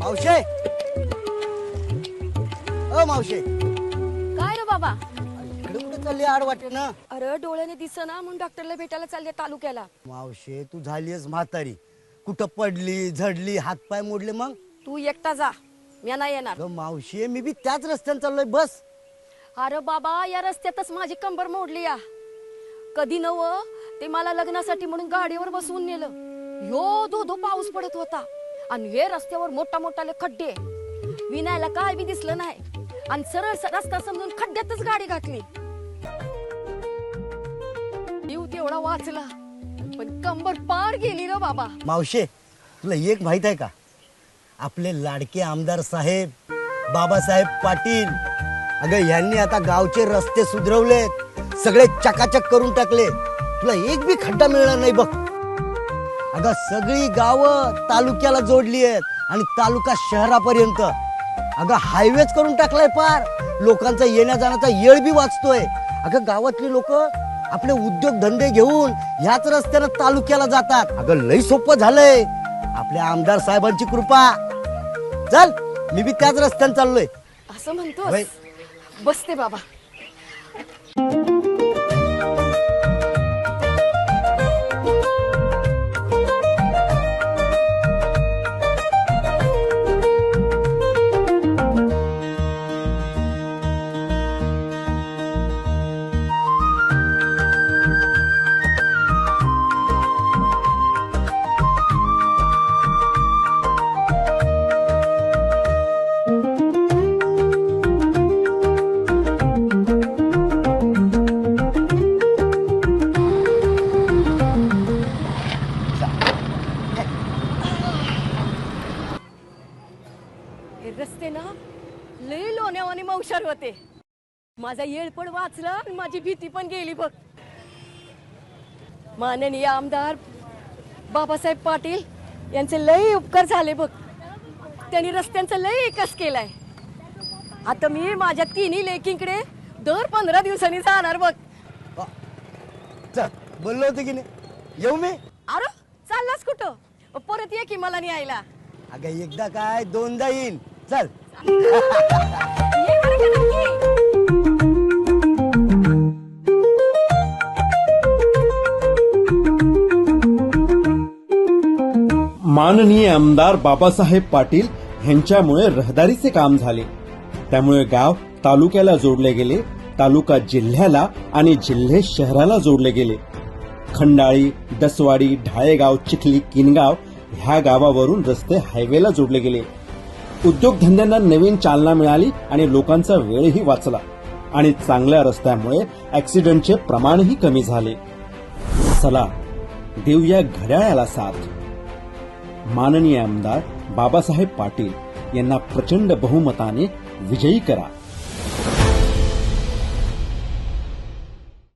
मावशे, अ मावशे, काय रे बाबा? इकडे कुठे चालली आड वाटे ना? अरे डोळ्याने दिसना म्हणून डॉक्टरला भेटायला चालले तालुक्याला. मावशे, तू झालीयस म्हातारी. कुठं पडली झडली हातपाय मोडले मग? तू एकटा जा, मी नाही येणार. अगं मावशे, मी बी त्याच रस्त्याने चाललोय. बस. अरे बाबा, या रस्त्यातच माझी कंबर मोडली या. कधी नव ते मला लग्नासाठी म्हणून गाडीवर बसवून नेलं. ह्यो धो पाऊस पडत होता आणि हे रस्त्यावर मोठा मोठाले खड्डे. विनायला काय बी दिसलं नाही आणि सरळ रस्ता समजून खड्ड्यातच गाडी घातली. जीव तेवढा वाचला पण कंबर पार गेली रे बाबा. मावशे, तुला एक माहित आहे का? आपले लाडके आमदार साहेब बाबासाहेब पाटील, अगं यांनी आता गावचे रस्ते सुधरवलेत, सगळे चकाचक करून टाकले. तुला एक बी खड्डा मिळणार नाही बघ. अगं सगळी गावं तालुक्याला जोडली आहेत आणि तालुका शहरापर्यंत. अगं हायवेच करून टाकलाय पार. लोकांचा येण्या जाण्याचा येळ बी वाचतोय. अगं गावातली लोक आपले उद्योग धंदे घेऊन ह्याच रस्त्यानं तालुक्याला जातात. अगं लई सोपं झालंय. आपल्या आमदार साहेबांची कृपा. चल, मी बी त्याच रस्त्याने चाललोय. असं म्हणतोस? बसते बाबा. हे रस्ते ना लय लोण्यावानी मौशार होते. माझा येळ पण वाचला आणि माझी भीती पण गेली बघ. माननीय आमदार बाबासाहेब पाटील यांचे लय उपकार झाले बघ. त्यांनी रस्त्यांचा लय विकास केलाय. आता मी माझ्या तिन्ही लेकींकडे दर 15 दिवसांनी जाणार बघ. चल, बोललो होतो की नाही येऊ मी? अरे चाललास कुठं? परत ये की मला न्यायला. अगं एकदा काय दोनदा येईन. चल. ये बरं का नक्की. माननीय आमदार बाबासाहेब पाटील यांच्यामुळे रहदारीचे काम झाले. त्यामुळे गाव तालुक्याला जोडले गेले, तालुका जिल्ह्याला आणि जिल्हे शहराला जोडले गेले. खंडाळी, दसवाडी, ढाळेगाव, चिखली, किनगाव ह्या गावावरून रस्ते हायवेला जोडले गेले. उद्योगधंद्यांना नवीन चालना मिळाली आणि लोकांचा वेळही वाचला. आणि चांगल्या रस्त्यामुळे ऍक्सिडेंटचे प्रमाणही कमी झाले. चला देऊया घड्याळाला साथ. माननीय आमदार बाबासाहेब पाटील यांना प्रचंड बहुमताने विजयी करा.